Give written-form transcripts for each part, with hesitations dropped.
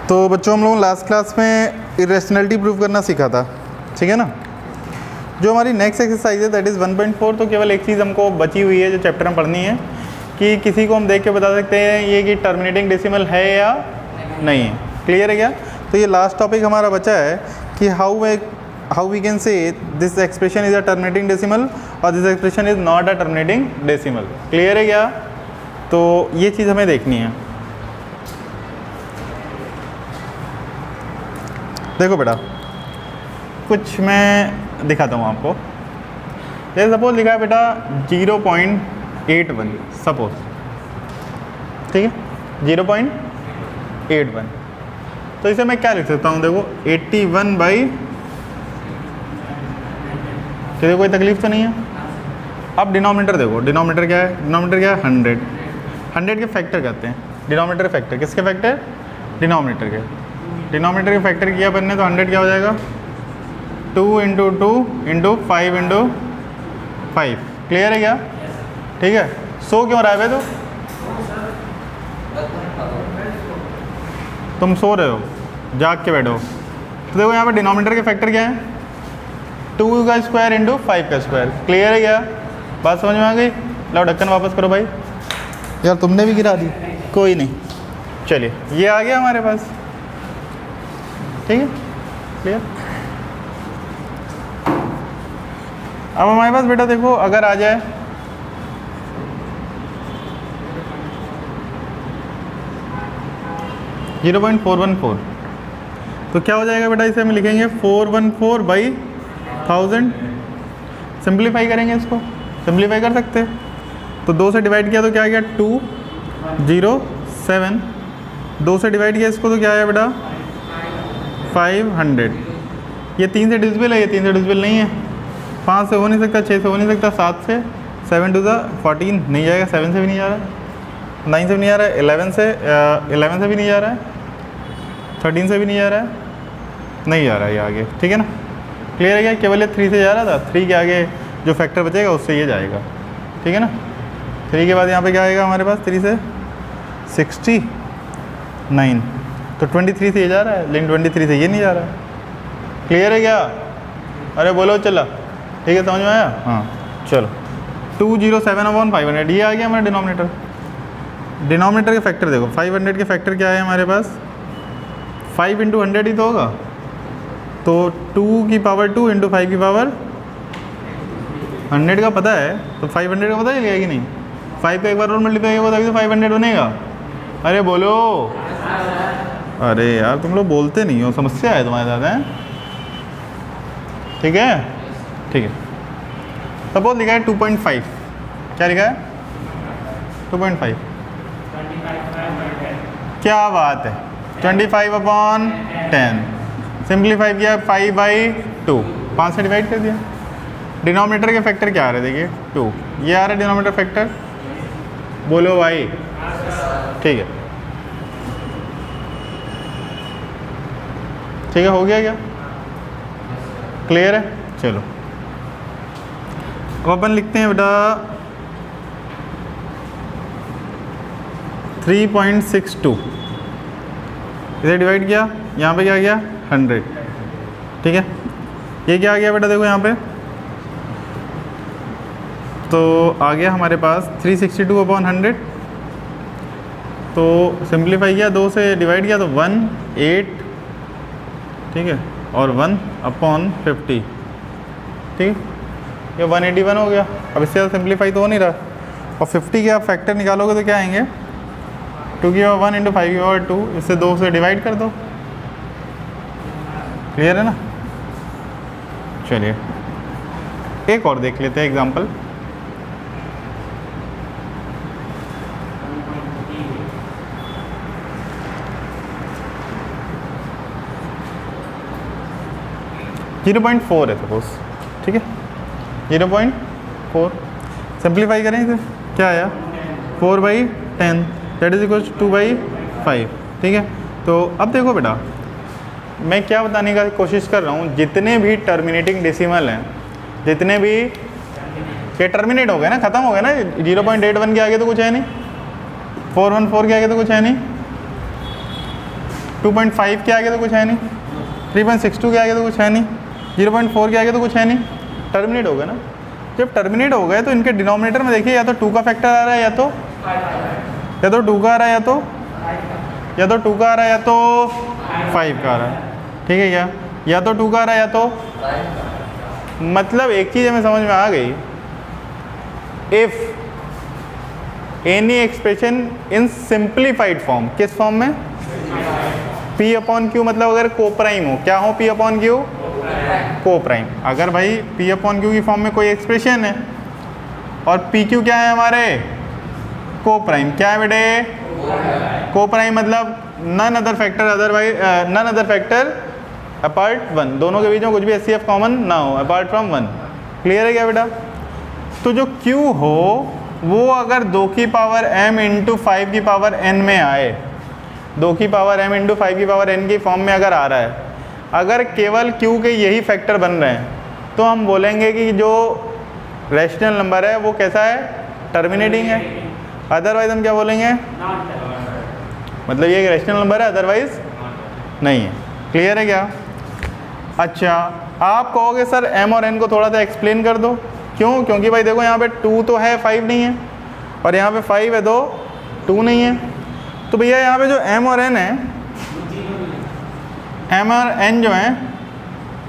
तो बच्चों हम लोगों लास्ट क्लास में इरेशनलिटी प्रूव करना सीखा था, ठीक है ना। जो हमारी नेक्स्ट एक्सरसाइज है दैट इज़ 1.4। तो केवल एक चीज़ हमको बची हुई है जो चैप्टर में पढ़नी है कि किसी को हम देख के बता सकते हैं ये कि टर्मिनेटिंग डेसिमल है या नहीं है। क्लियर है क्या? तो ये लास्ट टॉपिक हमारा बचा है कि how we can say this expression is a terminating decimal और this expression is not a terminating decimal. Clear है क्या? तो ये चीज़ हमें देखनी है। देखो बेटा, कुछ मैं दिखाता हूँ आपको। जैसे सपोज लिखा है बेटा 0.81 सपोज, ठीक है 0.81। तो इसे मैं क्या लिख सकता हूँ? देखो 81 बाई, किसी कोई तकलीफ तो नहीं है। अब डिनोमिनेटर देखो, डिनोमिनेटर क्या है? डिनोमिनेटर क्या है? 100 के फैक्टर कहते हैं। डिनोमिनेटर फैक्टर किसके फैक्टर? डिनोमिनेटर के। डिनोमिनेटर के फैक्टर किया बनने तो 100 क्या हो जाएगा? 2 × 2 × 5 × 5। क्लियर है क्या? ठीक है। 100 क्यों रहा है? तो तुम सो रहे हो, जाग के बैठो। तो देखो यहाँ पे डिनोमिनेटर के फैक्टर क्या है? 2 का स्क्वायर × 5 का स्क्वायर। क्लियर है क्या? बात समझ में आ गई? लो ढक्कन वापस करो भाई। यार तुमने भी गिरा दी, कोई नहीं। चलिए ये आ गया हमारे पास, ठीक है क्लियर। अब हमारे पास बेटा देखो अगर आ जाए 0.414 तो क्या हो जाएगा बेटा? इसे हम लिखेंगे 414 बाई 1000। सिंप्लीफाई करेंगे इसको, सिंप्लीफाई कर सकते हैं। तो 2 से डिवाइड किया तो क्या आ गया? 207। 2 से डिवाइड किया इसको तो क्या आया बेटा? 500। ये 3 से डिविजिबल है, ये 3 से डिविजिबल नहीं है। 5 से हो नहीं सकता, 6 से हो नहीं सकता, 7 से 7 to 14 नहीं जाएगा, 7 से भी नहीं जा रहा है, 9 से भी नहीं आ रहा है, 11 से भी नहीं जा रहा है, 13 से भी नहीं जा रहा है, नहीं जा रहा है ये आगे, ठीक है ना। क्लियर है क्या? केवल ये 3 से जा रहा था, 3 के आगे जो फैक्टर बचेगा उससे ये जाएगा, ठीक है ना। 3 के बाद यहाँ पे क्या आएगा हमारे पास? 3 से 69, तो 23 से ये जा रहा है, लेकिन 23 से ये नहीं जा रहा है। क्लियर है क्या? अरे बोलो चला, ठीक है समझ में आया? हाँ चलो 207/500 ये आ गया हमारा डिनोमिनेटर। डिनोमिनेटर के फैक्टर देखो, 500 के फैक्टर क्या है हमारे पास? 5 × 100 ही तो होगा। तो 2 की पावर 2 × 5 की पावर 100 का पता है, तो 500 का पता ही लगेगा कि नहीं? 5 का एक बार और मल्टीप्लाई होगा तभी तो 500 बनेगा। अरे बोलो, अरे यार तुम लोग बोलते नहीं हो, समस्या है तुम्हारे साथ है, ठीक है ठीक है। सपोज लिखा है 2.5, क्या लिखा है? 2.5। क्या बात है, 25/10। सिंप्लीफाई किया 5/2, 5 से डिवाइड कर दिया। डिनोमिनेटर के फैक्टर क्या आ रहे हैं? देखिए 2, ये आ रहा है डिनोमिनेटर फैक्टर। बोलो भाई, ठीक है ठीक है, हो गया क्या? क्लियर है? चलो अब अपन लिखते हैं बेटा 3.62। इसे डिवाइड किया, यहाँ पे क्या गया? 100, ठीक है। ये क्या आ गया बेटा? देखो यहाँ पे तो आ गया हमारे पास 362/100। तो सिंप्लीफाई किया, 2 से डिवाइड किया तो 1/8, ठीक है, और 1/50, ठीक है। ये 181 हो गया। अब इससे ज़्यादा सिंप्लीफाई तो हो नहीं रहा। और 50 के आप फैक्टर निकालोगे तो क्या आएंगे? 2 की पावर 1 × 5 की पावर 2, इससे 2 से डिवाइड कर दो। क्लियर है ना? चलिए एक और देख लेते हैं एग्जाम्पल। जीरो 0.4 है सपोज, ठीक है 0.4। सिंप्लीफाई करें इसे, क्या आया? 4/10 दैट इज इक्वल 2/5, ठीक है। तो अब देखो बेटा, मैं क्या बताने का कोशिश कर रहा हूँ, जितने भी टर्मिनेटिंग डेसिमल हैं, जितने भी ये टर्मिनेट हो गए ना, ख़त्म हो गए ना। 0.81 के आगे तो कुछ है नहीं, 414 के आगे तो कुछ है नहीं, 2.5 के आगे तो कुछ है नहीं, 3.62 के आगे तो कुछ है नहीं, 0.4 के आगे तो कुछ है नहीं, टर्मिनेट हो गया ना। जब टर्मिनेट हो गए तो इनके डिनोमिनेटर में देखिए या तो 2 का फैक्टर आ रहा है या तो 2 का आ रहा है या तो 2 का आ रहा है या तो 5 का आ रहा है, ठीक है क्या, या तो 2 का आ रहा है या तो, मतलब एक चीज़ हमें समझ में आ गई, if any expression in simplified form, किस फॉर्म में, P अपॉन Q, मतलब अगर कोप्राइम हो, क्या हो P अपॉन Q, कोप्राइम। अगर भाई P अपॉन Q की फॉर्म में कोई एक्सप्रेशन है और PQ क्या है हमारे, कोप्राइम, क्या है बेटे, कोप्राइम, मतलब none other factor otherwise none other factor apart 1, दोनों के बीच में कुछ भी HCF कॉमन ना हो अपार्ट फ्रॉम 1। क्लियर है क्या बेटा। तो जो Q हो वो अगर 2 की पावर m इंटू 5 की पावर n में आए, 2 की पावर m इंटू 5 की पावर n की फॉर्म में अगर आ रहा है, अगर केवल Q के यही फैक्टर बन रहे हैं तो हम बोलेंगे कि जो रैशनल नंबर है वो कैसा है, टर्मिनेटिंग है। अदरवाइज हम क्या बोलेंगे, मतलब ये एक रैशनल नंबर है अदरवाइज नहीं है। क्लियर है क्या। अच्छा आप कहोगे सर m और n को थोड़ा सा एक्सप्लेन कर दो, क्यों, क्योंकि भाई देखो यहाँ पे 2 तो है 5 नहीं है, और यहाँ पे 5 है तो 2 नहीं है। तो भैया यहाँ पे जो m और n है, m और n जो हैं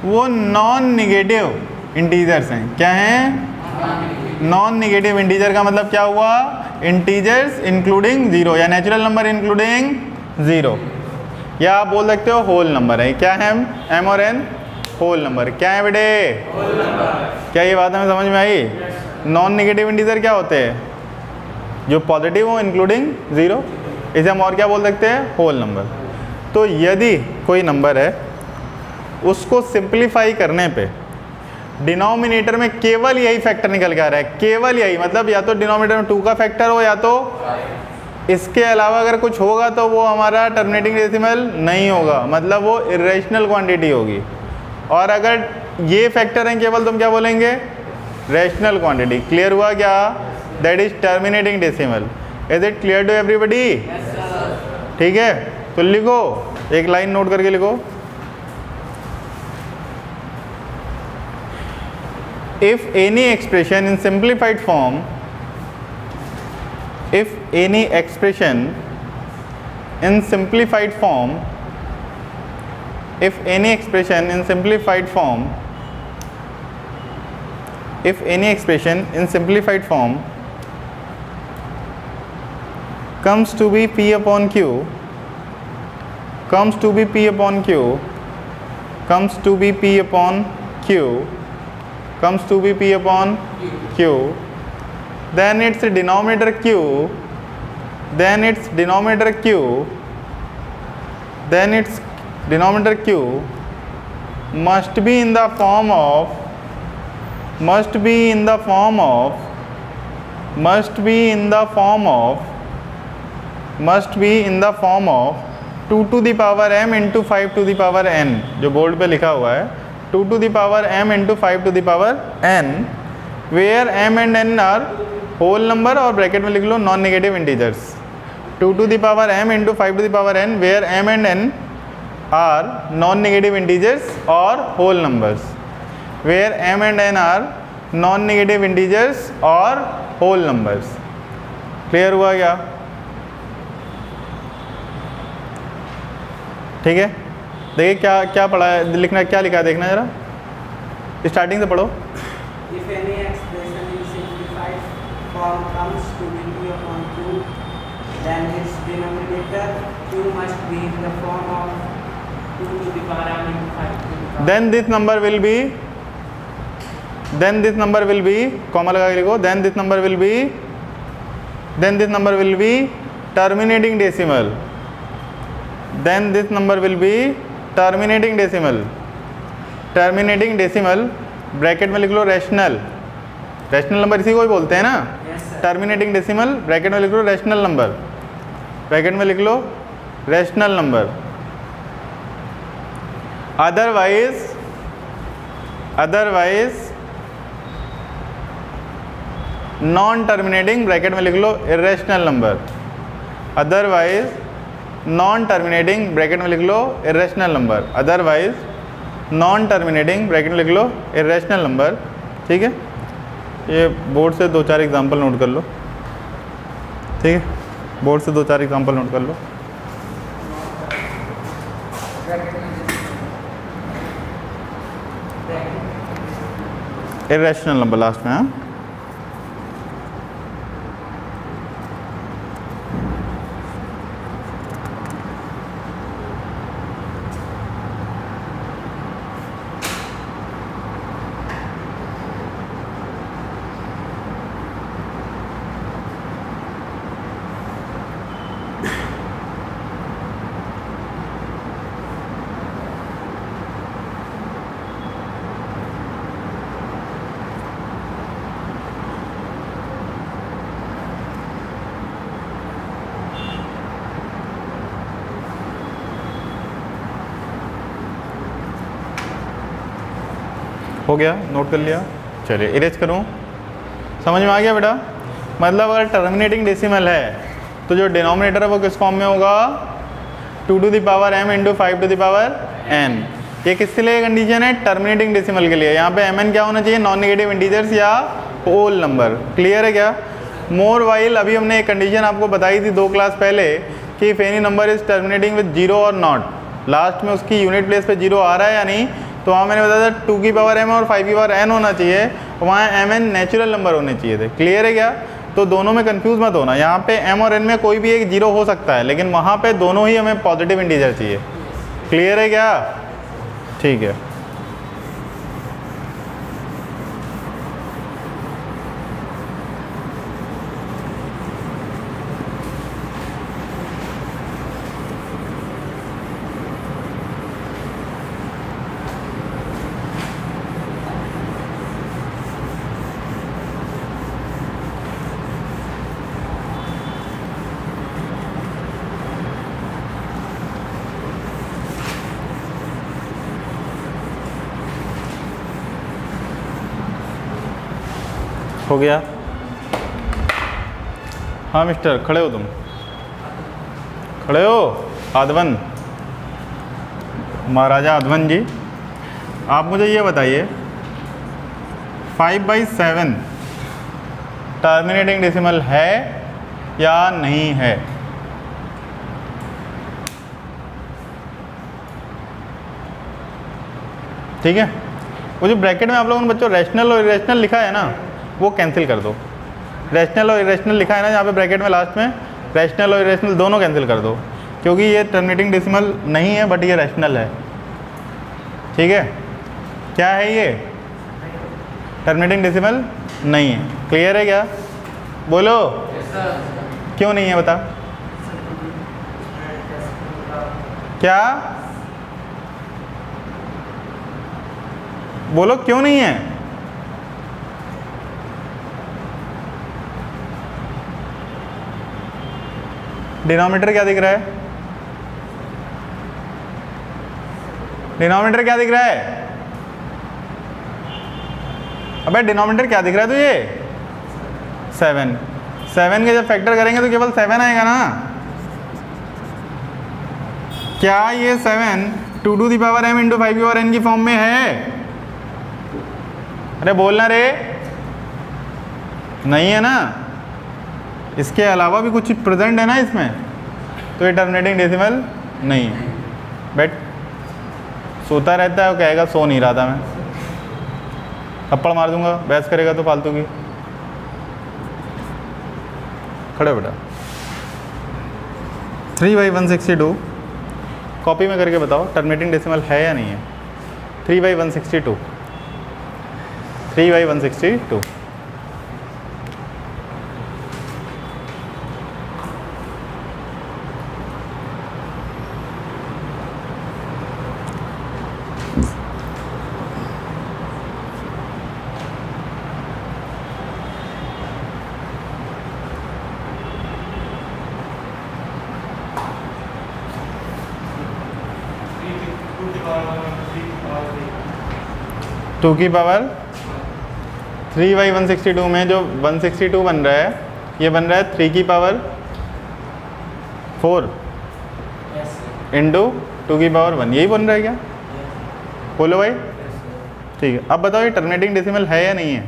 वो नॉन निगेटिव इंटीजर्स हैं। क्या हैं, नॉन निगेटिव इंटीजर का मतलब क्या हुआ, इंटीजर्स इंक्लूडिंग ज़ीरो या नेचुरल नंबर इंक्लूडिंग ज़ीरो, या आप बोल सकते हो होल नंबर है। क्या है m और n, होल नंबर। क्या है बेटे, क्या ये बात हमें समझ में आई। नॉन नेगेटिव इंटीजर क्या होते हैं, जो पॉजिटिव हो इंक्लूडिंग ज़ीरो, इसे हम और क्या बोल सकते हैं, होल नंबर। तो यदि कोई नंबर है उसको सिंप्लीफाई करने पे डिनोमिनेटर में केवल यही फैक्टर निकल के आ रहा है, केवल यही, मतलब या तो डिनोमिनेटर में 2 का फैक्टर हो या तो इसके अलावा अगर कुछ होगा तो वो हमारा टर्मिनेटिंग डेसिमल नहीं होगा, मतलब वो इरेशनल क्वांटिटी होगी। और अगर ये फैक्टर हैं केवल तो हम क्या बोलेंगे, रैशनल क्वांटिटी। क्लियर हुआ क्या, that is terminating decimal. Is it clear to everybody. ठीक है, तो लिखो, एक लाइन नोट करके लिखो, if any expression in simplified form, if any expression in simplified form, if any expression in simplified form, if any expression in simplified form comes to be P upon Q, comes to be P upon Q, comes to be P upon Q, comes to be P upon Q, then its denominator Q, then its denominator Q, then its denominator Q must be in the form of, must be in the form of, must be in the form of, must be in the form of 2 to the power m into 5 to the power n, जो board पे लिखा हुआ है 2 to the power m into 5 to the power n, where m and n are whole number, और bracket में लिख लो non negative integers. 2 to the power m into 5 to the power n, where m and n are non negative integers or whole numbers, where m and n are non negative integers or whole numbers। Clear हुआ क्या। ठीक है, देखिए क्या क्या पढ़ा है, लिखना क्या लिखा है, देखना जरा, स्टार्टिंग से पढ़ो। If any expression in simplified form comes to be P upon Q, then its denominator Q must be in the form of 2 to the power m into 5 to the power. Then this number will be, then this number will be, comma लगा के लिखो, then this number will be, then this number will be terminating decimal, then this number will be terminating decimal, terminating decimal bracket में लिख लो rational, rational number इसी को ही बोलते हैं ना, टर्मिनेटिंग डेसिमल ब्रैकेट में लिख लो रैशनल नंबर, ब्रैकेट में लिख लो rational number. Otherwise, otherwise non terminating bracket में लिख लो irrational number, otherwise non terminating bracket में लिख लो irrational number, otherwise non terminating bracket में लिख लो इरेशनल नंबर। ठीक है, ये बोर्ड से 2-4 एग्जांपल नोट कर लो। ठीक है, बोर्ड से 2-4 एग्जांपल नोट कर लो। इरेशनल नंबर लास्ट में। हाँ, हो गया, नोट कर लिया। चलिए इरेज करूँ, समझ में आ गया बेटा? मतलब अगर टर्मिनेटिंग डेसिमल है तो जो डिनोमिनेटर है वो किस फॉर्म में होगा? 2 to the power m into 5 to the power n। ये किसके लिए कंडीशन है? टर्मिनेटिंग डेसिमल के लिए। यहाँ पे mn क्या होना चाहिए? नॉन नेगेटिव इंटीजर्स या होल नंबर। क्लियर है क्या? मोर वाइल अभी हमने एक कंडीशन आपको बताई थी 2 क्लास पहले कि if any number is terminating with 0 और नॉट, लास्ट में उसकी यूनिट प्लेस पे 0 आ रहा है या नहीं, तो वहाँ मैंने बताया था 2 की पावर m और 5 की पावर n होना चाहिए, वहाँ mn नेचुरल नंबर होने चाहिए थे। क्लियर है क्या? तो दोनों में कंफ्यूज मत होना, यहाँ पे m और n में कोई भी एक 0 हो सकता है, लेकिन वहाँ पे दोनों ही हमें पॉजिटिव इंटीजर चाहिए। क्लियर है क्या? ठीक है, हो गया। हाँ मिस्टर, खड़े हो तुम, खड़े हो। आदवन, महाराजा आदवन जी, आप मुझे ये बताइए 5/7 टर्मिनेटिंग डेसिमल है या नहीं है? ठीक है, वो जो ब्रैकेट में आप लोगों ने बच्चों रैशनल और इरेशनल लिखा है ना, वो कैंसिल कर दो। रैशनल और इरेशनल लिखा है ना यहाँ पे ब्रैकेट में लास्ट में, रैशनल और इरेशनल दोनों कैंसिल कर दो, क्योंकि ये टर्मिनेटिंग डेसिमल नहीं है बट ये रैशनल है। ठीक है, क्या है ये? टर्मिनेटिंग डेसिमल नहीं है। क्लियर है क्या? बोलो। क्यों नहीं है बता? क्या बोलो, क्यों नहीं है? डिनोमिनेटर क्या दिख रहा है? डिनोमिनेटर क्या दिख रहा है? अबे डिनोमिनेटर क्या दिख रहा है तुझे? 7। 7 के जब फैक्टर करेंगे तो केवल 7 आएगा ना। क्या ये 7 2 to the power m into 5 की पावर n की फॉर्म में है? अरे बोलना रे, नहीं है ना। इसके अलावा भी कुछ प्रेजेंट है ना इसमें, तो ये टर्मिनेटिंग डेसिमल नहीं है। बट सोता रहता है, वो कहेगा सो नहीं रहा था मैं, थप्पड़ मार दूंगा, बहस करेगा तो फालतू की। खड़े बेटा। 3/162 कॉपी में करके बताओ टर्मिनेटिंग डेसिमल है या नहीं है? 3/162, 3/162। टू की पावर 3/162 में जो 162 बन रहा है, ये बन रहा है 3 की पावर 4। इंटू 2 की पावर 1, यही बन रहा है क्या? बोलो भाई। ठीक है, अब बताओ ये टर्मिनेटिंग डेसिमल है या नहीं है?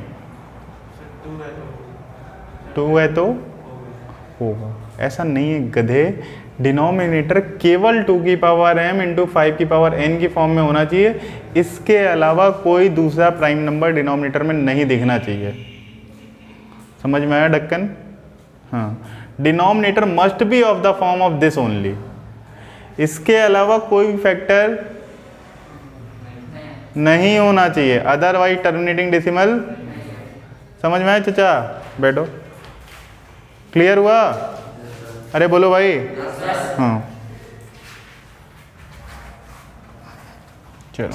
2 है तो होगा, ऐसा नहीं है गधे। डिनोमिनेटर केवल 2 की पावर m इंटू 5 की पावर n की फॉर्म में होना चाहिए, इसके अलावा कोई दूसरा प्राइम नंबर डिनोमिनेटर में नहीं दिखना चाहिए। समझ में आया ढक्कन? हाँ, denominator must be of the form of this only, इसके अलावा कोई फैक्टर नहीं होना चाहिए, अदरवाइज टर्मिनेटिंग डेसिमल। समझ में आया चाचा? बैठो। क्लियर हुआ? अरे बोलो भाई। हाँ चलो,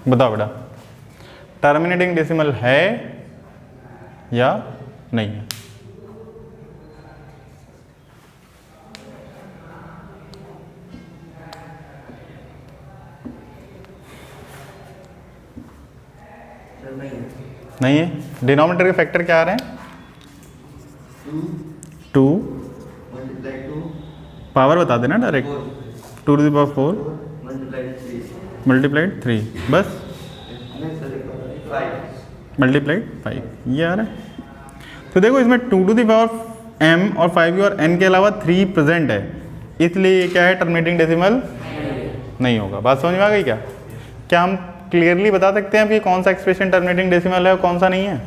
बताओ बेटा, टर्मिनेटिंग डेसिमल है या नहीं है? नहीं है। डिनोमिनेटर के फैक्टर क्या आ रहे हैं? 2 पावर बता देना direct, 2 to the power 4 multiplied 3, बस मल्टीप्लाइड 5, ये आ रहा है। तो देखो इसमें 2 टू द पावर m और 5 की और n के अलावा 3 प्रेजेंट है, इसलिए ये क्या है? टर्मिनेटिंग डेसिमल नहीं होगा। बात समझ में आ गई क्या? क्या हम क्लियरली बता सकते हैं कि कौन सा एक्सप्रेशन टर्मिनेटिंग डेसिमल है और कौन सा नहीं है?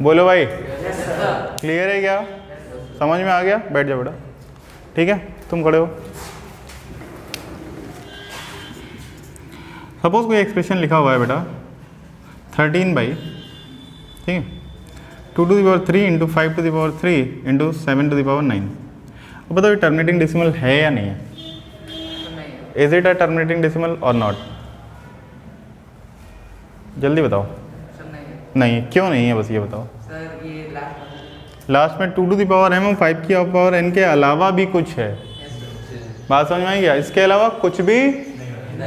बोलो भाई। क्लियर है क्या? समझ में आ गया? बैठ जाओ बेटा। ठीक है, तुम खड़े हो। सपोज कोई एक्सप्रेशन लिखा हुआ है बेटा 13/, ठीक है, 2 to the power 3 into 5 to the power 3 into 7 to the power 9। अब बताओ ये टर्मिनेटिंग डेसिमल है या नहीं है? Is it a terminating decimal और नॉट? जल्दी बताओ। नहीं है। क्यों नहीं है, बस ये बताओ। सर ये लास्ट में 2 टू द पावर m और 5 की पावर n के अलावा भी कुछ है। बात समझ में आई क्या? इसके अलावा कुछ भी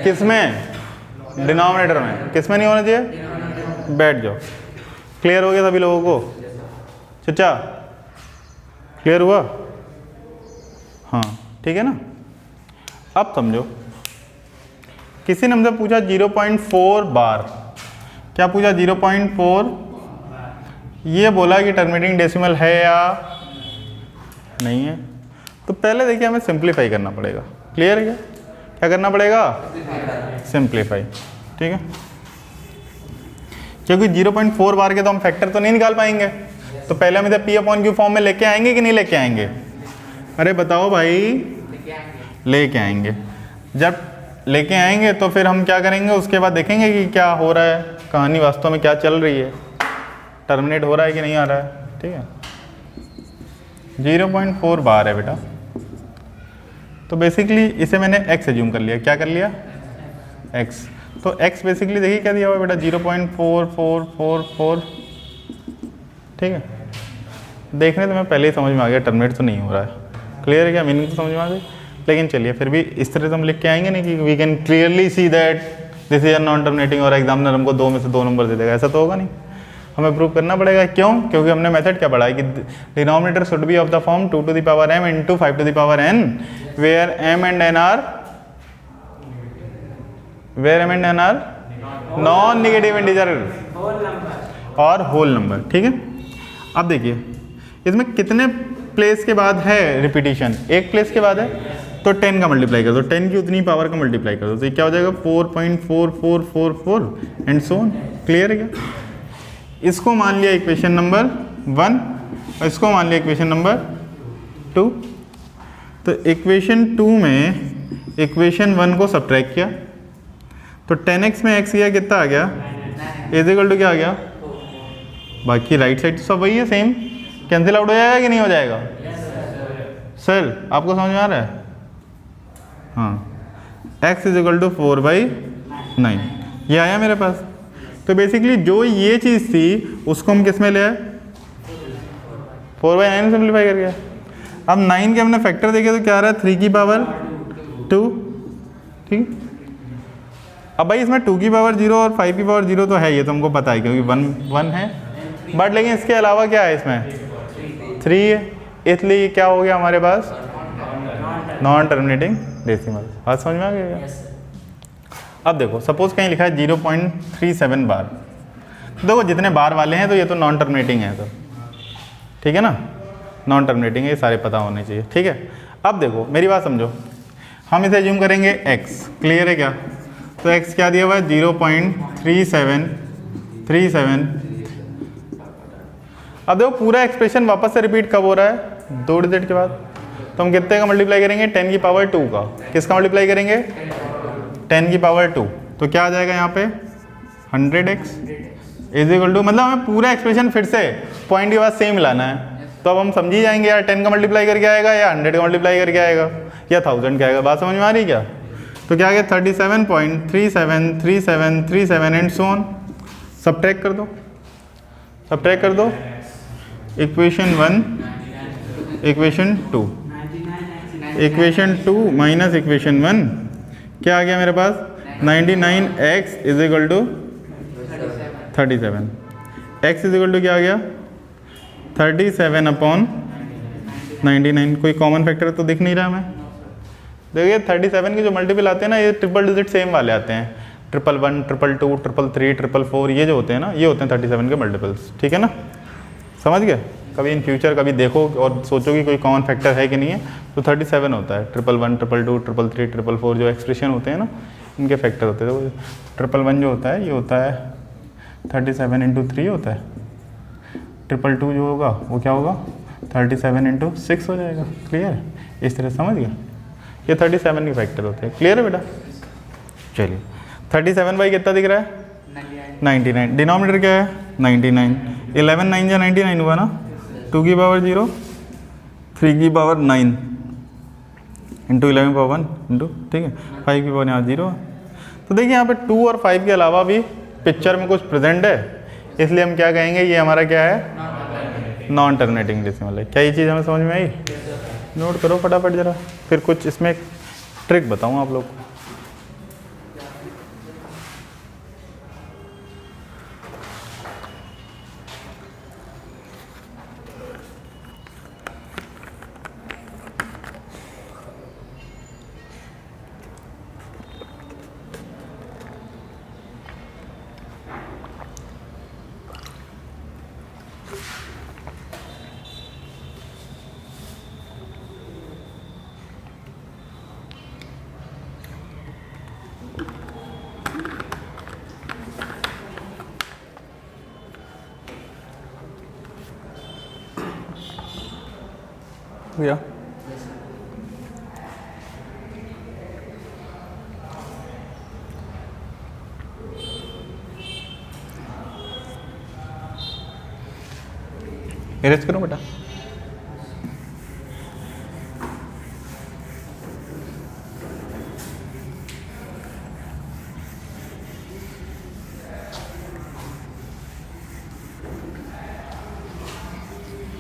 किसमें? डिनोमिनेटर में। किसमें नहीं होना चाहिए? बैठ जाओ। क्लियर हो गया सभी लोगों को? चचा क्लियर हुआ? हाँ ठीक है ना। अब समझो, किसी ने हमसे पूछा 0.4 बार, क्या पूछा? 0.4, ये बोला कि टर्मिनेटिंग डेसिमल है या नहीं है। तो पहले देखिए हमें सिंप्लीफाई करना पड़ेगा। क्लियर है क्या? क्या करना पड़ेगा? सिंप्लीफाई। ठीक है, क्योंकि 0.4 बार के तो हम फैक्टर तो नहीं निकाल पाएंगे, तो पहले हम इसे P/Q फॉर्म में लेके आएंगे कि नहीं लेके आएंगे? अरे बताओ भाई। लेके आएंगे। जब लेके आएंगे तो फिर हम क्या करेंगे? उसके बाद देखेंगे कि क्या हो रहा है, कहानी वास्तव में क्या चल रही है, टर्मिनेट हो रहा है कि नहीं आ रहा है। ठीक है, 0.4 बार है बेटा, तो बेसिकली इसे मैंने x एज्यूम कर लिया। क्या कर लिया? x। तो x बेसिकली देखिए क्या दिया हुआ है बेटा? 0.4444। ठीक है, देखने तो मैं पहले ही समझ में आ गया टर्मिनेट तो नहीं हो रहा है। क्लियर है क्या? मीनिंग तो समझ में आ गई, लेकिन चलिए फिर भी इस तरह से हम लिख के आएंगे नहीं कि we can clearly see that this is non terminating और एग्जामिनर हमको 2 में से 2 नंबर दे देगा। ऐसा तो होगा नहीं, हमें प्रूव करना पड़ेगा। क्यों? क्योंकि हमने मेथड क्या पढ़ा है कि denominator should be of the form 2 to the power m into 5 to the power n, where m and n are non negative integer और होल नंबर। ठीक है, अब देखिए इसमें कितने प्लेस के बाद है रिपीटिशन? एक प्लेस के बाद है, तो 10 का मल्टीप्लाई कर दो, 10 की उतनी पावर का मल्टीप्लाई कर दो, तो ये क्या हो जाएगा? 4.4444 एंड सो ऑन। क्लियर है क्या? इसको मान लिया इक्वेशन नंबर 1 और इसको मान लिया इक्वेशन नंबर 2। तो इक्वेशन 2 में इक्वेशन 1 को सब्ट्रैक्ट किया, तो 10x में x किया, कितना आ गया? इज इक्वल टू क्या आ गया? बाकी राइट साइड तो सब वही है, सेम। कैंसिल आउट हो जाएगा कि नहीं हो जाएगा? सर आपको समझ में आ रहा है? हाँ, x इज इक्वल टू 4/9 ये आया मेरे पास। तो बेसिकली जो ये चीज़ थी उसको हम किस में ले आए? 4/9 सिंप्लीफाई करके। अब 9 के हमने फैक्टर देखे तो क्या आ रहा है 3 की पावर 2, ठीक। अब भाई इसमें 2 की पावर 0 और 5 की पावर 0 तो है, ये तो हमको पता है क्योंकि 1 है, बट लेकिन इसके अलावा क्या है इसमें 3 है, इसलिए क्या हो गया हमारे पास नॉन टर्मिनेटिंग डेसिमल। बात समझ में आ गया क्या? अब देखो सपोज कहीं लिखा है 0.37 बार, देखो जितने बार वाले हैं तो ये तो नॉन टर्मिनेटिंग है, तो ठीक है ना, नॉन टर्मिनेटिंग है, ये सारे पता होने चाहिए, ठीक है। अब देखो मेरी बात समझो, हम इसे ज्यूम करेंगे x, क्लियर है क्या? तो x क्या दिया हुआ है 0.3737। अब देखो पूरा एक्सप्रेशन वापस से रिपीट कब हो रहा है 2 डिजिट के बाद, तो हम कितने का मल्टीप्लाई करेंगे 10 की पावर 2 का, किसका मल्टीप्लाई करेंगे 10 की पावर 2, तो क्या आ जाएगा यहाँ पे 100x इज इक्वल टू, मतलब हमें पूरा एक्सप्रेशन फिर से पॉइंट के बाद सेम लाना है, तो अब हम समझ ही जाएंगे यार 10 का मल्टीप्लाई करके आएगा या 100 का मल्टीप्लाई करके आएगा या 1000 का आएगा। बात समझ में आ रही क्या? तो क्या आ गया 37.373737 एंड सो ऑन। सबट्रैक्ट कर दो, सबट्रैक्ट कर दो, equation 1 equation 2, equation 2 minus equation 1 क्या आ गया मेरे पास 99x is equal to 37, x is equal to क्या आ गया 37/99। कोई कॉमन फैक्टर तो दिख नहीं रहा हमें, देखिए 37 के जो मल्टीपल आते हैं ना ये ट्रिपल डिजिट सेम वाले आते हैं, 111, 222, 333, 444, ये जो होते हैं ना ये होते हैं 37 के मल्टीपल्स, ठीक है ना, समझ गए। कभी इन फ्यूचर कभी देखो और सोचो कि कोई कॉमन फैक्टर है कि नहीं है, तो 37 होता है, 111, 222, 333, 444 जो एक्सप्रेशन होते हैं ना इनके फैक्टर होते हैं। तो 111 जो होता है ये होता है 37 × 3 होता है, 222 जो होगा वो क्या होगा 37 × 6 हो जाएगा, क्लियर, इस तरह समझ गया। ये 37 के फैक्टर होते हैं, क्लियर है बेटा। चलिए 37 बाई कितना दिख रहा है 99, डिनोमिनेटर क्या है 99, 11 9 या 99 हुआ ना, 2 की पावर 0, 3 की पावर 9 इंटू 11 की पावर 1 इंटू, ठीक है, 5 की पावर यहाँ 0। तो देखिए यहाँ पे 2 और 5 के अलावा भी पिक्चर में कुछ प्रेजेंट है, इसलिए हम क्या कहेंगे ये हमारा क्या है नॉन टर्मिनेटिंग डेसिमल है। क्या ये चीज़ हमें समझ में आई? नोट करो फटाफट ज़रा, फिर कुछ इसमें एक ट्रिक बताऊँ आप लोग को। भैया इरेज करो बेटा।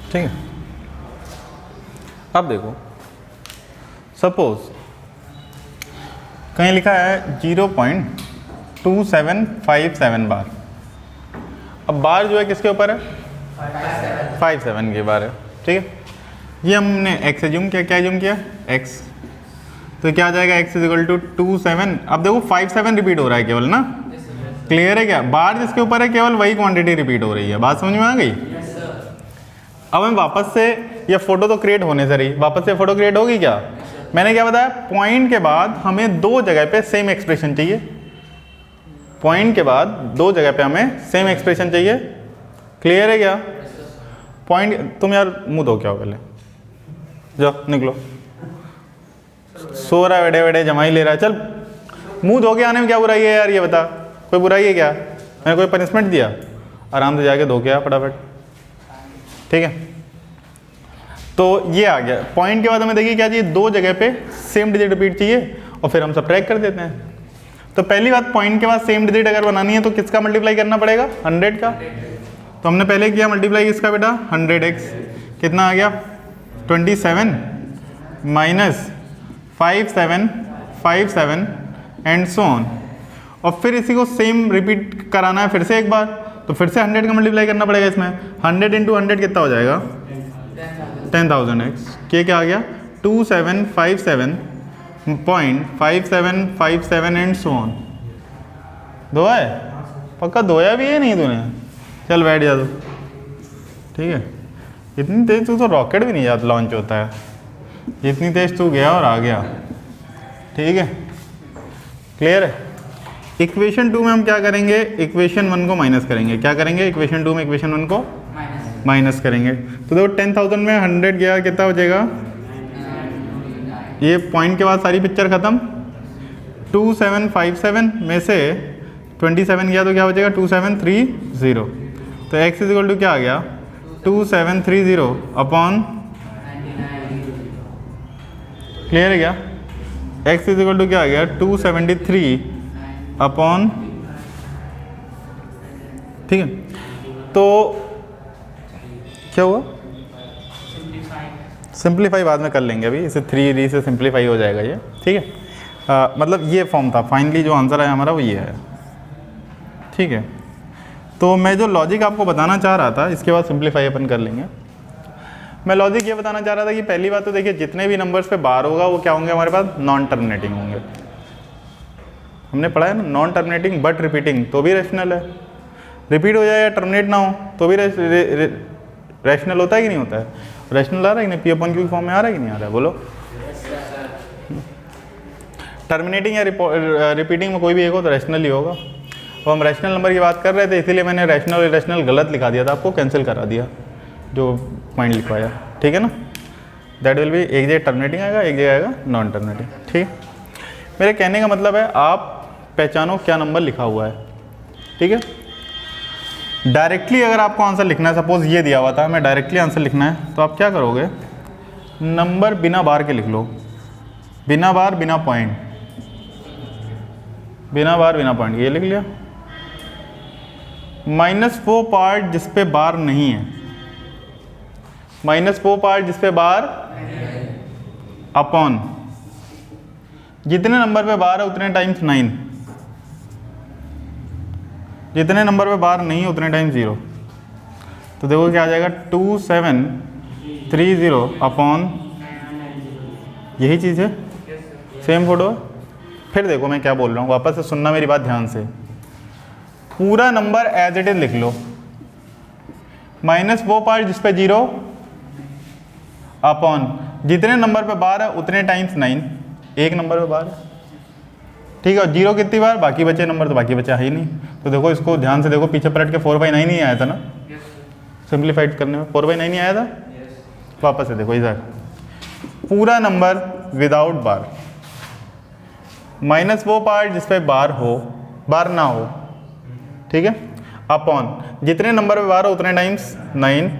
ठीक है, अब देखो सपोज कहीं लिखा है 0.2757 बार। अब बार जो है किसके ऊपर है 57 के बार है, ठीक है। ये हमने x एज्यूम किया, क्या एज्यूम किया x, तो क्या आ जाएगा x इज इक्वल टू 27। अब देखो 57 रिपीट हो रहा है केवल ना, क्लियर है क्या? बार जिसके ऊपर है केवल वही क्वांटिटी रिपीट हो रही है, बात समझ में आ गई। अब हम वापस से ये फोटो तो क्रिएट होने से रही, वापस से फोटो क्रिएट होगी क्या? मैंने क्या बताया, पॉइंट के बाद हमें दो जगह पे सेम एक्सप्रेशन चाहिए, पॉइंट के बाद दो जगह पे हमें सेम एक्सप्रेशन चाहिए, क्लियर है क्या? पॉइंट तुम यार मुंह धो क्या हो पहले, जाओ निकलो, सो रहा है वेडे वेडे जमाई ले रहा है, चल मुंह धो के आने में क्या बुराई है यार, ये बता कोई बुराई है क्या? मैंने कोई पनिशमेंट दिया? आराम से जाके धो के आ फटाफट, ठीक है। तो ये आ गया, पॉइंट के बाद हमें देखिए क्या चाहिए, दो जगह पे सेम डिजिट रिपीट चाहिए और फिर हम सबट्रैक्ट कर देते हैं। तो पहली बात, पॉइंट के बाद सेम डिजिट अगर बनानी है तो किसका मल्टीप्लाई करना पड़ेगा 100 का। तो हमने पहले किया मल्टीप्लाई किसका बेटा 100x, कितना आ गया 27 माइनस 57 57 एंड सो ऑन। और फिर इसी को सेम रिपीट कराना है फिर से एक बार, तो फिर से 100 का मल्टीप्लाई करना पड़ेगा इसमें। 100 इंटू 100 कितना हो जाएगा 10,000x। ये क्या आ गया 2757.5757 एंड सो ऑन। दो है पक्का, दोया भी है नहीं तूने? चल बैठ जा तू, ठीक है। इतनी तेज तू तो रॉकेट भी नहीं जाता लॉन्च होता है, इतनी तेज तू गया और आ गया, ठीक है। क्लियर है। इक्वेशन 2 में हम क्या करेंगे, इक्वेशन 1 को माइनस करेंगे। क्या करेंगे, इक्वेशन 2 में इक्वेशन 1 को माइनस करेंगे। तो देखो 10,000 में 100 गया, कितना हो जाएगा, ये पॉइंट के बाद सारी पिक्चर खत्म। 2757 में से 27 गया तो क्या हो जाएगा 2730। तो x इज इक्वल टू क्या आ गया 2730 अपॉन, क्लियर है क्या, x इज इक्वल टू क्या आ गया 273 अपॉन, ठीक है। तो क्या हुआ, सिंप्लीफाई बाद में कर लेंगे, अभी इसे 3d से सिंप्लीफाई हो जाएगा ये, ठीक है। मतलब ये फॉर्म था, फाइनली जो आंसर है हमारा वो ये है, ठीक है। तो मैं जो लॉजिक आपको बताना चाह रहा था, इसके बाद सिंप्लीफाई अपन कर लेंगे। मैं लॉजिक ये बताना चाह रहा था कि पहली बात तो देखिए जितने भी नंबर्स पे बार होगा वो क्या होंगे हमारे पास, नॉन टर्मिनेटिंग होंगे। हमने पढ़ा है ना, नॉन टर्मिनेटिंग बट रिपीटिंग तो भी रैशनल है। रिपीट हो जाए या टर्मिनेट ना हो तो भी रैशनल होता है कि नहीं होता है, रैशनल आ रहा है कि नहीं, P/Q फॉर्म में आ रहा है कि नहीं आ रहा है, बोलो। टर्मिनेटिंग या रिपीटिंग में कोई भी एक हो तो रैशनल ही होगा। तो हम रैशनल नंबर की बात कर रहे थे, इसीलिए मैंने रैशनल और इरेशनल गलत लिखा दिया था, आपको कैंसिल करा दिया जो पॉइंट लिखवाया, ठीक है ना। दैट विल बी, एक जगह टर्मिनेटिंग आएगा, एक जगह आएगा नॉन टर्मिनेटिंग, ठीक। मेरे कहने का मतलब है आप पहचानो क्या नंबर लिखा हुआ है, ठीक है। डायरेक्टली अगर आपको आंसर लिखना है, सपोज ये दिया हुआ था, हमें डायरेक्टली आंसर लिखना है, तो आप क्या करोगे, नंबर बिना बार के लिख लो, बिना बार बिना पॉइंट, बिना बार बिना पॉइंट, ये लिख लिया। माइनस वो पार्ट जिस पे बार नहीं है, माइनस वो पार्ट जिस पे बार, अपॉन जितने नंबर पे बार है उतने टाइम्स 9, जितने नंबर पे बार नहीं है उतने टाइम 0। तो देखो क्या आ जाएगा 2730 अपॉन, यही चीज़ है, सेम फोटो है। फिर देखो मैं क्या बोल रहा हूँ, वापस से सुनना मेरी बात ध्यान से। पूरा नंबर एज इट इज लिख लो, माइनस वो पार्ट जिस पे 0 अपॉन जितने नंबर पे बार है उतने टाइम्स 9, एक नंबर पे बार है, ठीक है। और 0 कितनी बार, बाकी बचे नंबर तो बाकी बचा है ही नहीं। तो देखो इसको ध्यान से देखो, पीछे पलट के 4/9 ही आया था ना, सिंप्लीफाइड करने में 4/9 ही आया था। वापस से देखो इधर, पूरा नंबर विदाउट बार, माइनस वो पार्ट जिस पे बार हो, बार ना हो, ठीक है, अपॉन जितने नंबर पे बार हो उतने टाइम्स 9,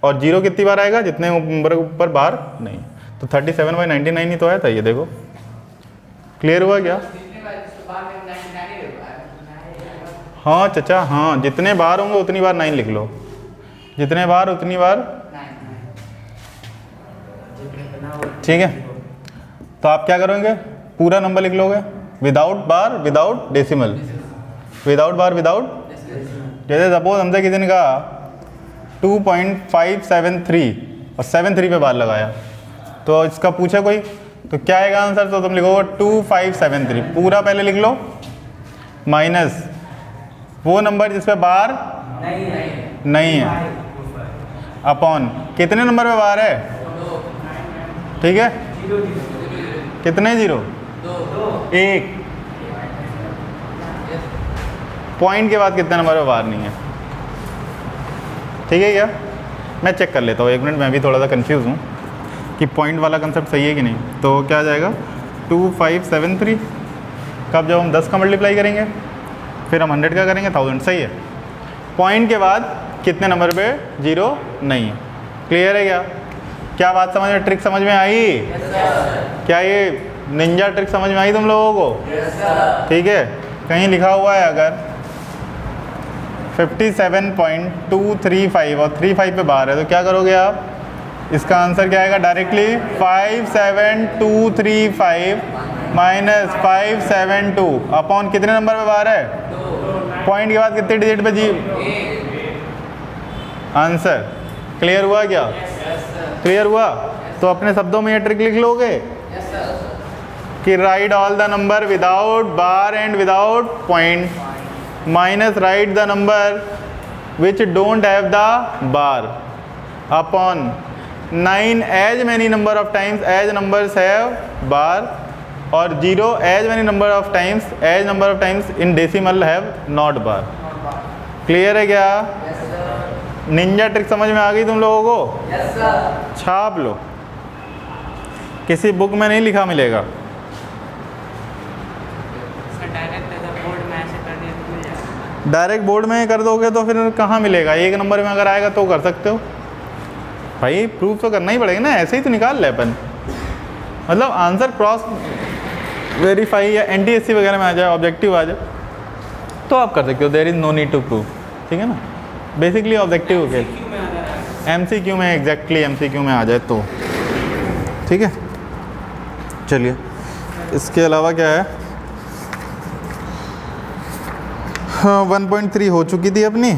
और 0 कितनी बार आएगा, जितने नंबर के ऊपर बार नहीं। तो 37/99 ही तो आया था ये, देखो क्लियर हुआ क्या। हाँ चचा, हाँ जितने बार होंगे उतनी बार 9 लिख लो, जितने बार उतनी बार, ठीक है। तो आप क्या करोगे, पूरा नंबर लिख लोगे विदाउट बार विदाउट डेसिमल, विदाउट बार विदाउट, जैसे सपोज हमसे किसी ने कहा 2.573 और 73 पे बार लगाया, तो इसका पूछे कोई तो क्या आएगा आंसर, तो तुम लिखोगे 2573, पूरा पहले लिख लो, माइनस वो नंबर जिस पे बार नहीं है, अपॉन कितने नंबर पे बार है, ठीक है, कितने 0, 1, पॉइंट के बाद कितने नंबर पे बार नहीं है, ठीक है क्या। मैं चेक कर लेता हूँ, एक मिनट, मैं भी थोड़ा सा कंफ्यूज हूँ कि पॉइंट वाला कंसेप्ट सही है कि नहीं। तो क्या आ जाएगा 2573, कब जब हम 10 का मल्टीप्लाई करेंगे, फिर हम 100 का करेंगे, 1000, सही है। पॉइंट के बाद कितने नंबर पे 0 नहीं है, क्लियर है क्या। क्या बात समझ में, ट्रिक समझ में आई? क्या ये निंजा ट्रिक समझ में आई तुम लोगों को? ठीक है, कहीं लिखा हुआ है अगर 57.235 और 35 पे बार है तो क्या करोगे आप, इसका आंसर क्या आएगा डायरेक्टली 57235 माइनस 572 अपॉन कितने नंबर पे बार है, पॉइंट के बाद कितने डिजिट पे जी, आंसर। क्लियर हुआ क्या? क्लियर हुआ? तो अपने शब्दों में ये ट्रिक लिख लोगे कि write all the number without bar and without point minus write the number which don't have the bar upon 9 as many number of times as numbers have bar और 0 as many number of times as number of times in decimal have not bar. Clear है क्या? Ninja trick समझ में आ गई तुम लोगों को? छाप लो, किसी बुक में नहीं लिखा मिलेगा। डायरेक्ट बोर्ड में कर दोगे तो फिर कहाँ मिलेगा, एक नंबर में अगर आएगा तो कर सकते हो भाई, प्रूफ तो करना ही पड़ेगा ना, ऐसे ही तो निकाल ले अपन। मतलब आंसर क्रॉस वेरीफाई या NTSC वगैरह में आ जाए, ऑब्जेक्टिव आ जाए तो आप कर सकते हो, there is no need to proof. ठीक है ना, बेसिकली ऑब्जेक्टिव के MCQ में एग्जैक्टली MCQ में आ जाए तो ठीक है। चलिए इसके अलावा क्या है, हाँ 1.3 हो चुकी थी अपनी।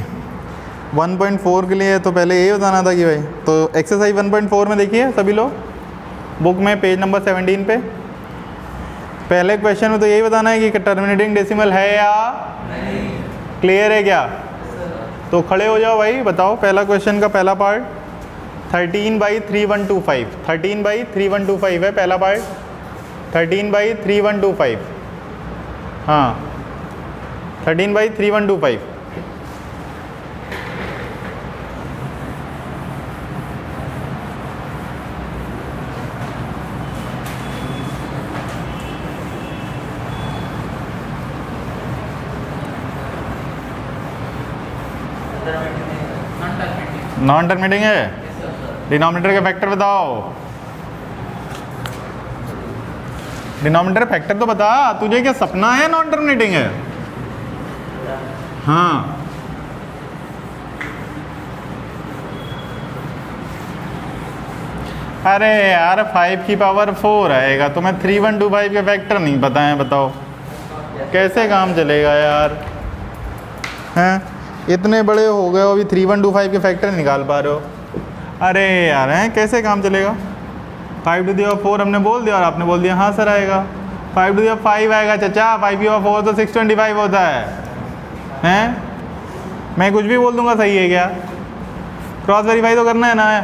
1.4 के लिए तो पहले यही बताना था कि भाई, तो एक्सरसाइज 1.4 में देखिए सभी लोग बुक में पेज नंबर 17 पे पहले क्वेश्चन में तो यही बताना है कि टर्मिनेटिंग डेसिमल है या नहीं। क्लियर है क्या? तो खड़े हो जाओ भाई, बताओ पहला क्वेश्चन का पहला पार्ट 13/3125 13/3125 है पहला पार्ट, 13/3125 हाँ 13/3125 नॉन टर्मिनेटिंग है। डिनोमिनेटर के फैक्टर बताओ, डिनोमिनेटर फैक्टर तो बता, तुझे क्या सपना है नॉन टर्मिनेटिंग है? हाँ अरे यार 5 की पावर 4 आएगा, तो मैं 3125 के फैक्टर नहीं पता है, बताओ कैसे काम चलेगा यार? हैं इतने बड़े हो गए हो, अभी 3125 के फैक्टर निकाल पा रहे हो? अरे यार हैं कैसे काम चलेगा? 5 to the power 4 हमने बोल दिया और आपने बोल दिया हाँ सर आएगा। 5 to the power 5 आएगा चाचा, 5 की पावर 4 तो 625 होता है। हैं मैं कुछ भी बोल दूंगा सही है क्या? क्रॉस वेरीफाई तो करना है ना।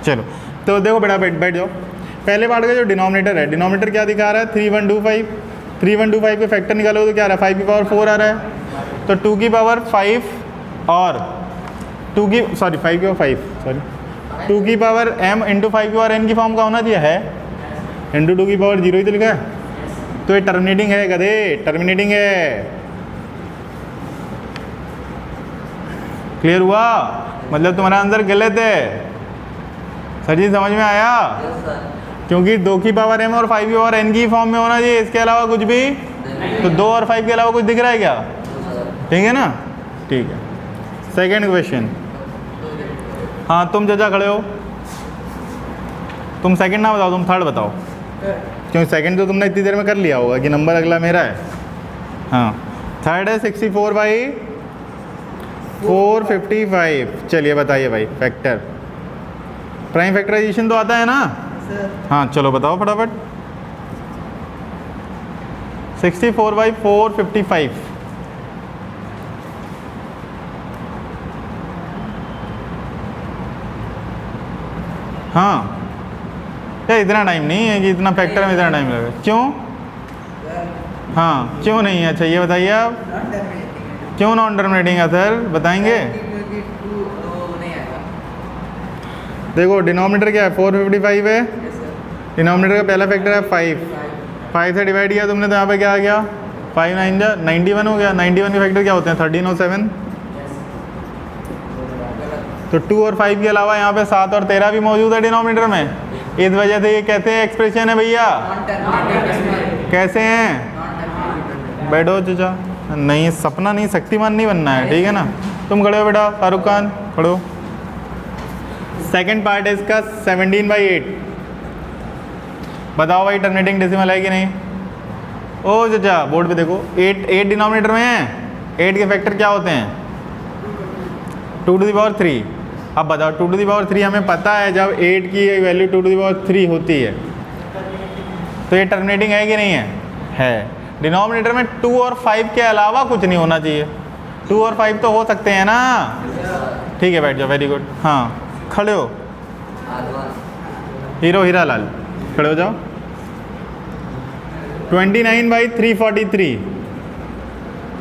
चलो तो देखो बेटा बैठ जाओ। पहले पार्ट का जो डिनोमिनेटर है, डिनोमिनेटर क्या दिखा रहा है 3125 के फैक्टर निकालोगे तो क्या आ रहा है 5 की पावर 4 आ रहा है, तो 2 की पावर 5 और 2 की 5 की पावर m इंटू 5 की पावर n की फॉर्म का होना चाहिए है, इंटू 2 की पावर 0 ही तो लिखा है, तो ये टर्मिनेटिंग है गधे, टर्मिनेटिंग है। क्लियर हुआ? मतलब तुम्हारा आंसर गलत है सर जी, समझ में आया? क्योंकि 2 की पावर m और 5 की पावर n की फॉर्म में होना चाहिए, इसके अलावा कुछ भी, तो 2 और 5 के अलावा कुछ दिख रहा है क्या? ठीक है ना, ठीक है। सेकेंड क्वेश्चन, हाँ तुम चाचा खड़े हो, तुम सेकंड ना बताओ, तुम थर्ड बताओ, क्योंकि सेकंड तो तुमने इतनी देर में कर लिया होगा कि नंबर अगला मेरा है। हाँ थर्ड है 64/455। चलिए बताइए भाई फैक्टर, प्राइम फैक्टराइजेशन तो आता है ना? हाँ चलो बताओ फटाफट। 64/455 हाँ यार इतना टाइम नहीं है कि इतना फैक्टर में इतना टाइम लगेगा, क्यों? हाँ क्यों नहीं है? अच्छा ये बताइए आप क्यों नॉन टर्मिनेटिंग है सर, बताएंगे? देखो डिनोमिनेटर क्या है 455 है, डिनोमिनेटर का पहला फैक्टर है 5 से डिवाइड किया तुमने तो यहाँ पे क्या आ गया 5 9 जा 91 हो गया। 91 के फैक्टर क्या होते हैं 1307, तो 2 और 5 के अलावा यहाँ पे 7 और 13 भी मौजूद है डिनोमिनेटर में, इस वजह से ये कैसे एक्सप्रेशन है भैया? कैसे हैं? बैठो चाचा, नहीं सपना नहीं शक्तिमान नहीं बनना है, ठीक है ना? तुम खड़े हो बेटा, शाहरुख खान खड़ो। सेकंड पार्ट है इसका 17/8। बताओ भाई टर्मिनेटिंग डेसिमल है कि नहीं? ओ चाचा बोर्ड पे देखो, 8 डिनोमिनेटर में है। 8 के फैक्टर क्या होते हैं? 2⁻3। अब बताओ 2⁻3 हमें पता है जब 8 की वैल्यू 2⁻3 होती है तो ये टर्मिनेटिंग है कि नहीं है? है। डिनोमिनेटर में 2 और 5 के अलावा कुछ नहीं होना चाहिए। 2 और 5 तो हो सकते हैं ना? ठीक है बैठ जाओ, वेरी गुड। हाँ खड़े हो, हीरो हीरा लाल खड़े हो जाओ। 29/343।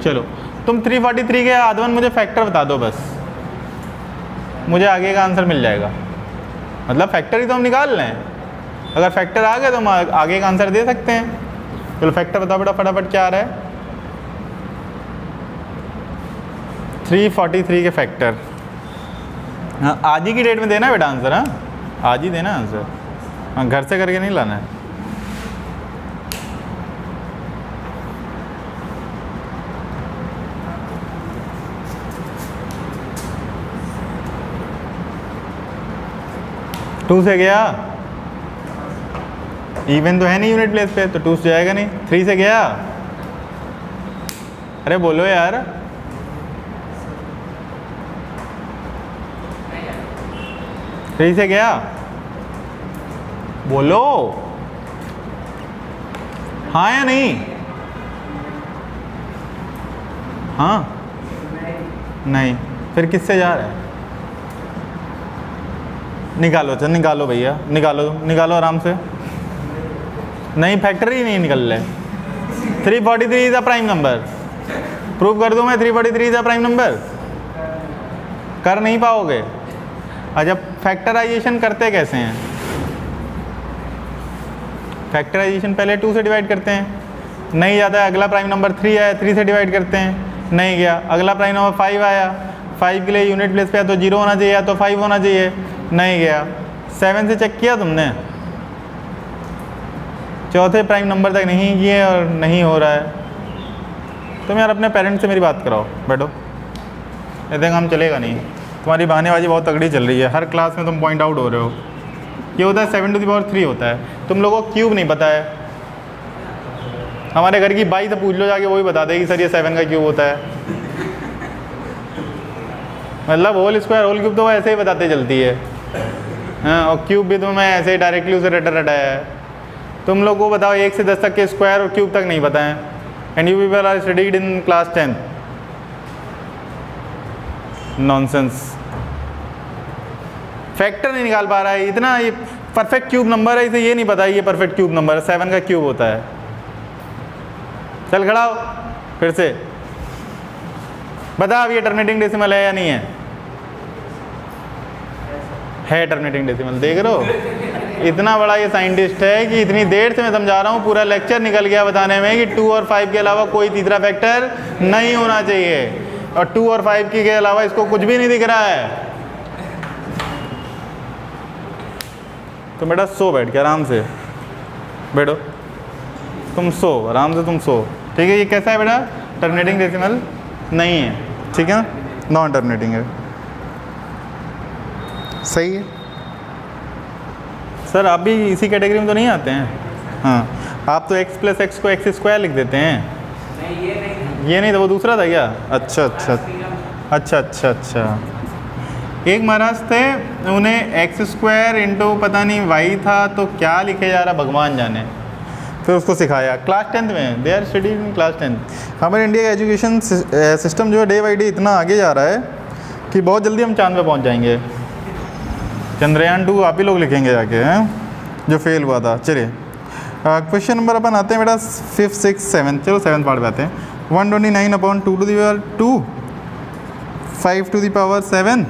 चलो तुम 343 के आधवन मुझे फैक्टर बता दो बस, मुझे आगे का आंसर मिल जाएगा। मतलब फैक्टर ही तो हम निकाल रहे हैं, अगर फैक्टर आ गए तो हम आगे का आंसर दे सकते हैं। चलो फैक्टर बताओ बेटा फटाफट क्या आ रहा है? 343 के फैक्टर। हाँ आज ही की डेट में देना है बेटा आंसर। हाँ आज ही देना आंसर, हाँ घर से करके नहीं लाना है। टू से गया, इवन तो है नहीं यूनिट प्लेस पे, तो 2 से जाएगा नहीं। 3 से गया, अरे बोलो यार। थ्री से गया, बोलो हाँ या नहीं? हाँ नहीं, फिर किससे जा रहा है? निकालो, चल निकालो भैया, निकालो निकालो आराम से। नहीं फैक्टर ही नहीं निकल रहे। 343 is a prime number. Prove कर दूं मैं 343 इज अ प्राइम नंबर? कर नहीं पाओगे। अच्छा फैक्टराइजेशन करते कैसे हैं? फैक्टराइजेशन पहले 2 से डिवाइड करते हैं, नहीं जाता है। अगला प्राइम नंबर 3 आया, 3 से डिवाइड करते हैं, नहीं गया। अगला प्राइम नंबर 5 आया, 5 के लिए यूनिट प्लेस पे या तो 0 होना चाहिए या तो 5 होना चाहिए, नहीं गया। 7 से चेक किया तुमने, चौथे प्राइम नंबर तक नहीं किए और नहीं हो रहा है। तुम यार अपने पेरेंट्स से मेरी बात कराओ, बैठो। ऐसे काम चलेगा नहीं, तुम्हारी बहानेबाजी बहुत तगड़ी चल रही है। हर क्लास में तुम पॉइंट आउट हो रहे हो। ये होता है 7⁻3 होता है। तुम लोगों को क्यूब नहीं पता है। हमारे घर की बाई से पूछ लो जाके, वही बता देगी सर ये 7 का क्यूब होता है। मतलब होल स्क्वायर होल क्यूब तो ऐसे ही बताते चलती है। हाँ और क्यूब भी तो मैं ऐसे ही डायरेक्टली उसे रटाया है। तुम लोग को बताओ 1 से 10 तक के स्क्वायर और क्यूब तक नहीं पता है। And you people are studied in class 10। Nonsense. Factor नहीं निकाल पा रहा है इतना। ये परफेक्ट क्यूब नंबर है, इसे ये नहीं पता ये परफेक्ट क्यूब नंबर है। 7 का क्यूब होता है। चल खड़ा हो फिर से बता, अब ये टर्मिनेटिंग डेसिमल है या नहीं है? है टर्मिनेटिंग डेसिमल। देख रहे हो इतना बड़ा ये साइंटिस्ट है कि इतनी देर से मैं समझा रहा हूँ, पूरा लेक्चर निकल गया बताने में कि 2 और 5 के अलावा कोई तीसरा फैक्टर नहीं होना चाहिए। और 2 और 5 के अलावा इसको कुछ भी नहीं दिख रहा है। तो बेटा सो बैठ के आराम से बैठो, तुम सो आराम से, तुम सो। ठीक है, ये कैसा है बेटा? टर्मिनेटिंग डेसिमल नहीं है, ठीक है ना, नॉन टर्मिनेटिंग है। सही है सर। आप भी इसी कैटेगरी में तो नहीं आते हैं? हाँ आप तो x + x को x² लिख देते हैं। नहीं ये नहीं था, वो दूसरा था क्या? अच्छा अच्छा अच्छा अच्छा अच्छा। एक महाराज थे, उन्हें x² * पता नहीं y था, तो क्या लिखे जा रहा भगवान जाने। फिर उसको सिखाया क्लास 10th में। They are studied in class 10th। हमारे इंडिया का एजुकेशन सिस्टम जो है डे बाई डे इतना आगे जा रहा है कि बहुत जल्दी हम चांद पे पहुंच जाएंगे। चंद्रयान 2 आप ही लोग लिखेंगे जाके, हैं जो फेल हुआ था। चलिए क्वेश्चन नंबर अपन आते हैं बेटा 5, 6, 7। चलो 7th पार्ट पे आते हैं। 129/2⁻2 5⁻7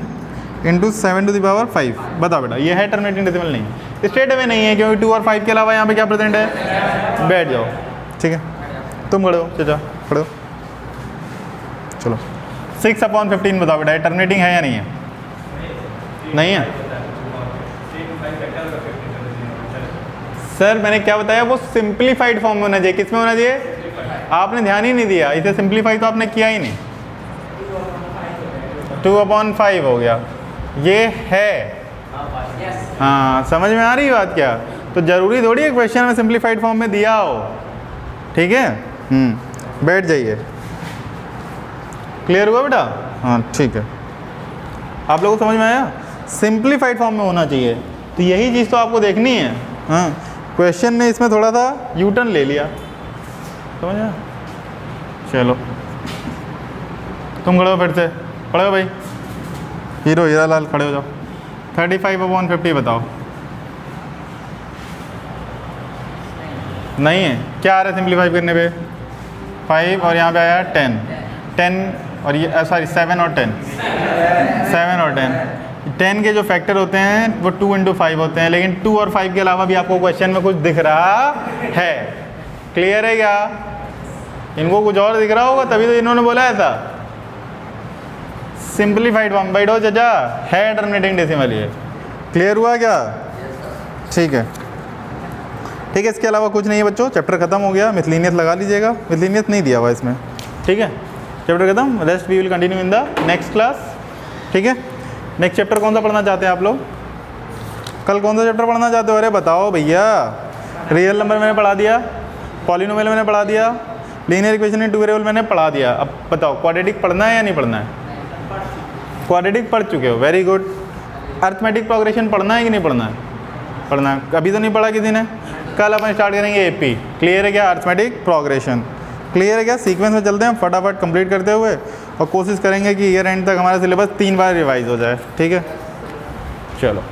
× 7⁻5। बताओ बेटा ये है टर्मिनेटिंग डेसिमल? नहीं, स्ट्रेट अवे नहीं है क्योंकि 2 और 5 के अलावा यहाँ पे क्या प्रेजेंट है? बैठ जाओ, ठीक है। तुम खड़े हो, चाचा खड़े हो। चलो 6/15 बताओ बेटा ये टर्मिनेटिंग है या नहीं है? नहीं है सर। मैंने क्या बताया, वो सिंप्लीफाइड फॉर्म में होना चाहिए। किस में होना चाहिए? आपने ध्यान ही नहीं दिया। इसे सिंप्लीफाई तो आपने किया ही नहीं। 2/5 हो गया। ये है Yes. हाँ, समझ में आ रही है बात क्या? तो ज़रूरी थोड़ी है क्वेश्चन में सिंप्लीफाइड फॉर्म में दिया हो, ठीक है। बैठ जाइए। क्लियर हुआ बेटा? हाँ ठीक है। आप लोगों को समझ में आया? सिंप्लीफाइड फॉर्म में होना चाहिए, तो यही चीज़ तो आपको देखनी है। हाँ, क्वेश्चन ने इसमें थोड़ा सा यू टर्न ले लिया, समझ आया? चलो तुम खड़े हो, फिर से खड़े हो भाई, हीरो हीरा लाल खड़े हो जाओ। 35/50 बताओ। नहीं है, क्या आ रहा है सिंप्लीफाई करने पे? 5 और यहाँ पे आया 10 और ये सॉरी 7 और 10, 7 और 10 के जो फैक्टर होते हैं वो 2 × 5 होते हैं, लेकिन 2 और 5 के अलावा भी आपको क्वेश्चन में कुछ दिख रहा है। क्लियर है क्या? इनको कुछ और दिख रहा होगा तभी तो इन्होंने बोला ऐसा। सिंप्लीफाइड फॉर्म बैठो चाचा, है टर्मिनेटिंग डेसिमल ये। क्लियर हुआ क्या? ठीक है, ठीक है। इसके अलावा कुछ नहीं है बच्चों, चैप्टर खत्म हो गया। मिसलिनियस लगा लीजिएगा, मिसलिनियस नहीं दिया हुआ इसमें, ठीक है। चैप्टर खत्म, rest we will continue in the next class, ठीक है। नेक्स्ट चैप्टर कौन सा पढ़ना चाहते हैं आप लोग? कल कौन सा चैप्टर पढ़ना चाहते हो? अरे बताओ भैया। रियल नंबर मैंने पढ़ा दिया, पॉलिनोमियल मैंने पढ़ा दिया, linear equation in two variable मैंने पढ़ा दिया। अब बताओ क्वाड्रेटिक पढ़ना है या नहीं पढ़ना है? क्वाड्रेटिक पढ़ चुके हो, वेरी गुड। अर्थमेटिक प्रोग्रेशन पढ़ना है कि नहीं पढ़ना है? पढ़ना है। अभी तो नहीं पढ़ा किसी ने? कल अपन स्टार्ट करेंगे एपी। क्लियर है क्या? अर्थमेटिक प्रोग्रेशन क्लियर है क्या? सीक्वेंस में चलते हैं फटाफट कंप्लीट करते हुए, और कोशिश करेंगे कि ईयर एंड तक हमारा सिलेबस 3 बार रिवाइज हो जाए, ठीक है। चलो।